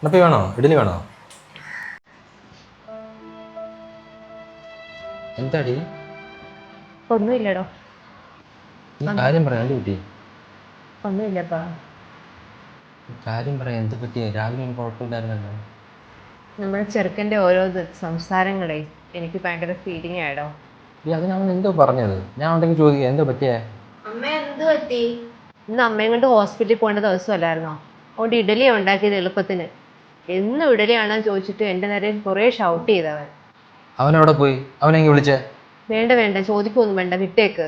അണപ്പി വേണോ? ഇഡലി വേണോ? എന്താടി? ഒന്നുമില്ലടോ. കാര്യം പറയാം. എന്ത് പറ്റി? ഒന്നുമില്ലപ്പാ. കാര്യം പറയാം. എന്ത് പറ്റി? രാവിലെ ഒന്നും കുഴപ്പമില്ലായിരുന്നല്ലോ. നമ്മുടെ ചെറുക്കൻ്റെ ഓരോ സംസാരങ്ങളെ എനിക്ക് ഭയങ്കര ഫീലിംഗ് ആയിടോ. അതിനവൻ എന്തോ പറഞ്ഞത്? ഞാൻ ഉണ്ടെങ്കിൽ ചോദിക്കുക എന്തോ പറ്റിയേ? അമ്മ എന്ത് പറ്റി? ഇന്ന് അമ്മയും കൊണ്ട് ഹോസ്പിറ്റലിൽ പോകേണ്ട ദിവസമല്ലായിരുന്നോ? അതുകൊണ്ട് ഇഡലി ഉണ്ടാക്കിയത് എളുപ്പത്തിന്. എന്നും ഇഡലിയാണോ ചോദിച്ചിട്ട് എൻ്റെ നേരെ കുറേ ഷൗട്ട് ചെയ്തവൻ. അവനെവിടെ പോയി? അവനെങ്കിൽ വിളിച്ചേ. വേണ്ട വേണ്ട, ചോദിക്കൊന്നും വേണ്ട, വിട്ടേക്ക്.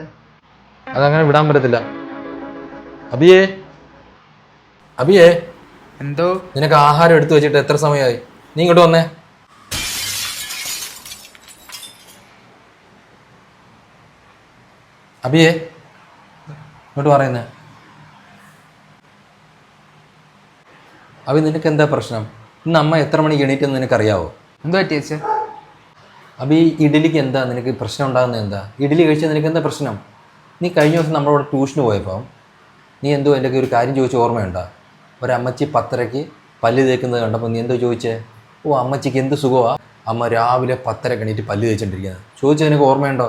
അതങ്ങനെ വിടാൻ പറ്റത്തില്ല. അബിയേ, അബിയേ, എന്തോ? നിനക്ക് ആഹാരം എടുത്തു വെച്ചിട്ട് എത്ര സമയമായി? നീ ഇങ്ങോട്ട് വന്നേ. അബിയേ, ഇങ്ങോട്ട് പറയുന്നേ. അബി, നിനക്ക് എന്താ പ്രശ്നം? ഇന്ന് അമ്മ എത്ര മണിക്ക് എണീറ്റെന്ന് നിനക്കറിയാവോ? എന്തോ പറ്റി ചേച്ചി? അബി, ഇഡലിക്ക് എന്താ നിനക്ക് പ്രശ്നം ഉണ്ടാകുന്നത്? എന്താ ഇഡലി കഴിച്ചാൽ നിനക്ക് എന്താ പ്രശ്നം? നീ കഴിഞ്ഞ ദിവസം നമ്മളോട് ട്യൂഷന് പോയപ്പോൾ നീ എന്തോ എൻ്റെ ഒരു കാര്യം ചോദിച്ച ഓർമ്മയുണ്ടോ? ഒരമ്മച്ചി 10:30 പല്ല് തേക്കുന്നത് കണ്ടപ്പോൾ നീ എന്തോ ചോദിച്ചേ? ഓ, അമ്മച്ചിക്ക് എന്ത് സുഖമാണ്, അമ്മ രാവിലെ 10:30 എണീറ്റ് പല്ല് തേച്ചിട്ടിരിക്കുന്നത്. ചോദിച്ചത് നിനക്ക് ഓർമ്മയുണ്ടോ?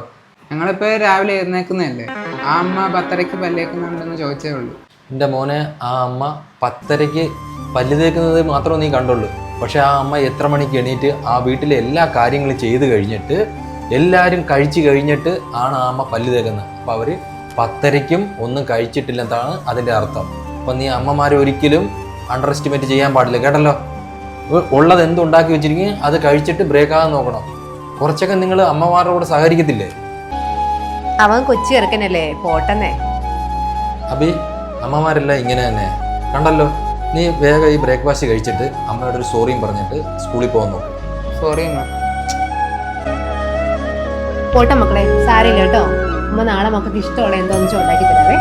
ഞങ്ങളിപ്പോൾ രാവിലെ എഴുന്നേക്കുന്നതല്ലേ, ആ അമ്മ 10:30 പല്ലേക്കുന്നുണ്ടെന്ന് ചോദിച്ചേ ഉള്ളൂ. എൻ്റെ മോനെ, ആ അമ്മ 10:30 പല്ല് തേക്കുന്നത് മാത്രമേ നീ കണ്ടുള്ളൂ. പക്ഷെ ആ അമ്മ എത്ര മണിക്ക് എണീറ്റ് ആ വീട്ടിലെ എല്ലാ കാര്യങ്ങളും ചെയ്ത് കഴിഞ്ഞിട്ട് എല്ലാവരും കഴിച്ചു കഴിഞ്ഞിട്ട് ആണ് ആ അമ്മ പല്ല് തേക്കുന്നത്. അപ്പോൾ അവർ 10:30 ഒന്നും കഴിച്ചിട്ടില്ലെന്നാണ് അതിൻ്റെ അർത്ഥം. അപ്പം നീ അമ്മമാരെ ഒരിക്കലും അണ്ടർ എസ്റ്റിമേറ്റ് ചെയ്യാൻ പാടില്ല, കേട്ടല്ലോ. ഉള്ളത് എന്തുണ്ടാക്കി വെച്ചിരിക്കും അത് കഴിച്ചിട്ട് ബ്രേക്ക് ആകാൻ നോക്കണം. കുറച്ചൊക്കെ നിങ്ങൾ അമ്മമാരുടെ കൂടെ സഹകരിക്കത്തില്ലേ? അവൻ കൊച്ചി ചെറുക്കനല്ലേ, പോട്ടെന്നേ. അബി, അമ്മമാരെല്ലാം ഇങ്ങനെ തന്നെ, കണ്ടല്ലോ. നീ വേഗം ഈ ബ്രേക്ക്ഫാസ്റ്റ് കഴിച്ചിട്ട് അമ്മയോട് ഒരു സോറിയും പറഞ്ഞിട്ട് സ്കൂളിൽ പോകാൻ നോക്കും. സോറി അമ്മ. പോട്ടെ മക്കളെ, സാരമില്ല കേട്ടോ. അമ്മ നാളെ മക്കൾക്ക് ഇഷ്ടമുള്ള എന്തോന്ന് ഉണ്ടാക്കി തരാവേ.